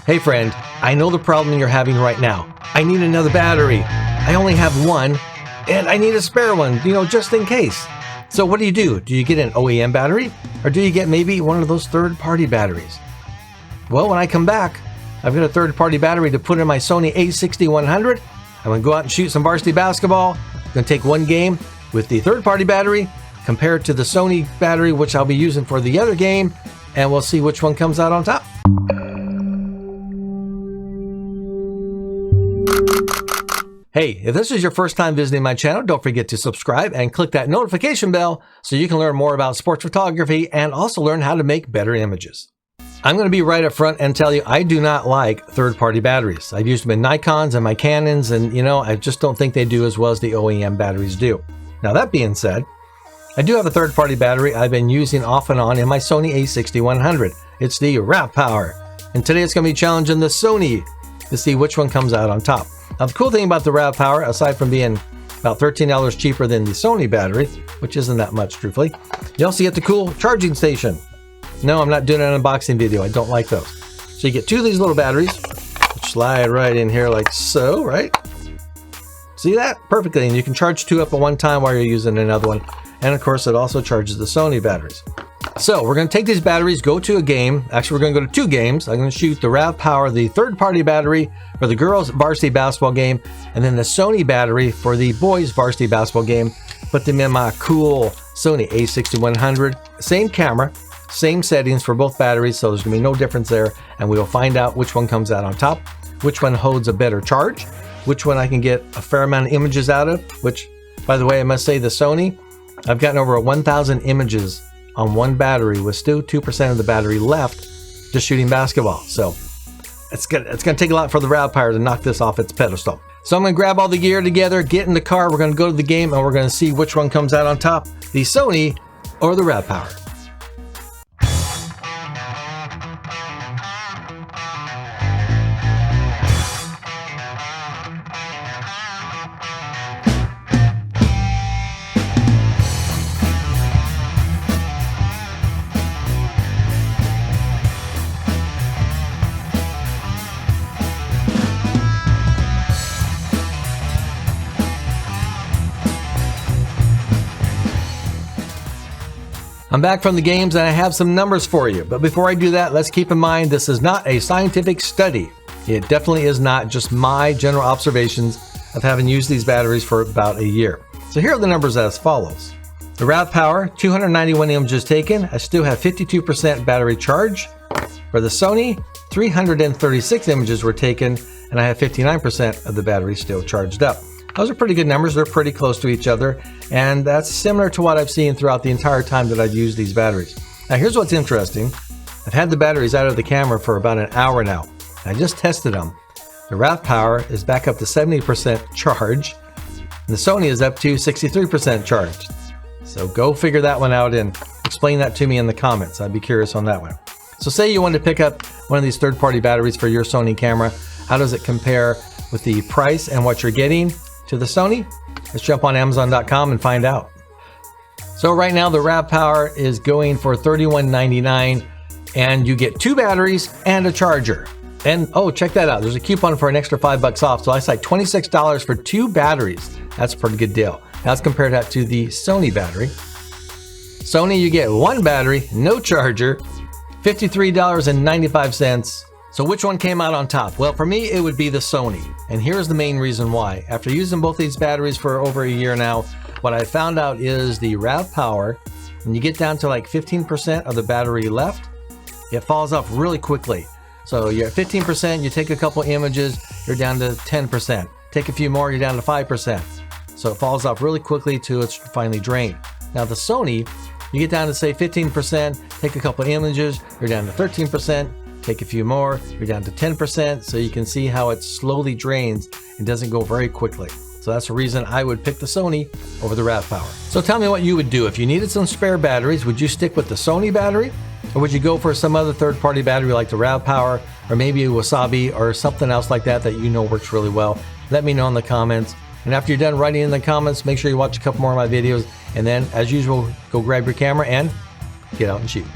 Hey friend, I know the problem you're having right now. I need another battery. I only have one, and I need a spare one, just in case. So what do? Do you get an OEM battery, or do you get maybe one of those third-party batteries? Well, when I come back, I've got a third-party battery to put in my Sony a6100. I'm going to go out and shoot some varsity basketball. I'm going to take one game with the third-party battery, compare it to the Sony battery, which I'll be using for the other game, and we'll see which one comes out on top. Hey, if this is your first time visiting my channel, don't forget to subscribe and click that notification bell so you can learn more about sports photography and also learn how to make better images. I'm going to be right up front and tell you I do not like third-party batteries. I've used them in Nikons and my Canons, and I just don't think they do as well as the OEM batteries do. Now that being said, I do have a third-party battery I've been using off and on in my Sony a6100. It's the RAVPower, and today it's going to be challenging the Sony to see which one comes out on top. Now the cool thing about the RAVPower, aside from being about $13 cheaper than the Sony battery, which isn't that much truthfully, you also get the cool charging station. No, I'm not doing an unboxing video. I don't like those. So you get two of these little batteries, which slide right in here like so, right? See that? Perfectly. And you can charge two up at one time while you're using another one. And of course, it also charges the Sony batteries. So we're going to take these batteries, go to a game. Actually, we're going to go to two games. I'm going to shoot the RAVPower, the third-party battery for the girls' varsity basketball game, and then the Sony battery for the boys' varsity basketball game. Put them in my cool Sony a6100. Same camera, same settings for both batteries, so there's going to be no difference there. And we will find out which one comes out on top, which one holds a better charge, which one I can get a fair amount of images out of, which, by the way, I must say the Sony, I've gotten over 1,000 images on one battery with still 2% of the battery left just shooting basketball. So it's gonna take a lot for the RAVPower to knock this off its pedestal. So I'm gonna grab all the gear together, get in the car, we're gonna go to the game, and we're gonna see which one comes out on top, the Sony or the RAVPower. I'm back from the games and I have some numbers for you. But before I do that, let's keep in mind this is not a scientific study. It definitely is not, just my general observations of having used these batteries for about a year. So here are the numbers as follows. The RAVPower, 291 images taken. I still have 52% battery charge. For the Sony, 336 images were taken and I have 59% of the battery still charged up. Those are pretty good numbers. They're pretty close to each other, and that's similar to what I've seen throughout the entire time that I've used these batteries. Now here's what's interesting. I've had the batteries out of the camera for about an hour now. I just tested them. The RAVPower is back up to 70% charge, and the Sony is up to 63% charged. So go figure that one out and explain that to me in the comments. I'd be curious on that one. So say you want to pick up one of these third-party batteries for your Sony camera. How does it compare with the price and what you're getting to the Sony? Let's jump on Amazon.com and find out. So right now the RAVPower is going for $31.99 and you get two batteries and a charger. And oh, check that out. There's a coupon for an extra $5 off. So that's like $26 for two batteries. That's a pretty good deal. Now let's compare that to the Sony battery. Sony, you get one battery, no charger, $53.95. So which one came out on top? Well, for me, it would be the Sony. And here's the main reason why. After using both these batteries for over a year now, what I found out is the RAVPower, when you get down to like 15% of the battery left, it falls off really quickly. So you're at 15%, you take a couple images, you're down to 10%. Take a few more, you're down to 5%. So it falls off really quickly till it's finally drained. Now the Sony, you get down to say 15%, take a couple images, you're down to 13%. Take a few more, you're down to 10%, so you can see how it slowly drains and doesn't go very quickly. So that's the reason I would pick the Sony over the RAVPower. So tell me what you would do. If you needed some spare batteries, would you stick with the Sony battery? Or would you go for some other third-party battery like the RAVPower, or maybe a Wasabi, or something else like that that you know works really well? Let me know in the comments. And after you're done writing in the comments, make sure you watch a couple more of my videos, and then, as usual, go grab your camera and get out and shoot.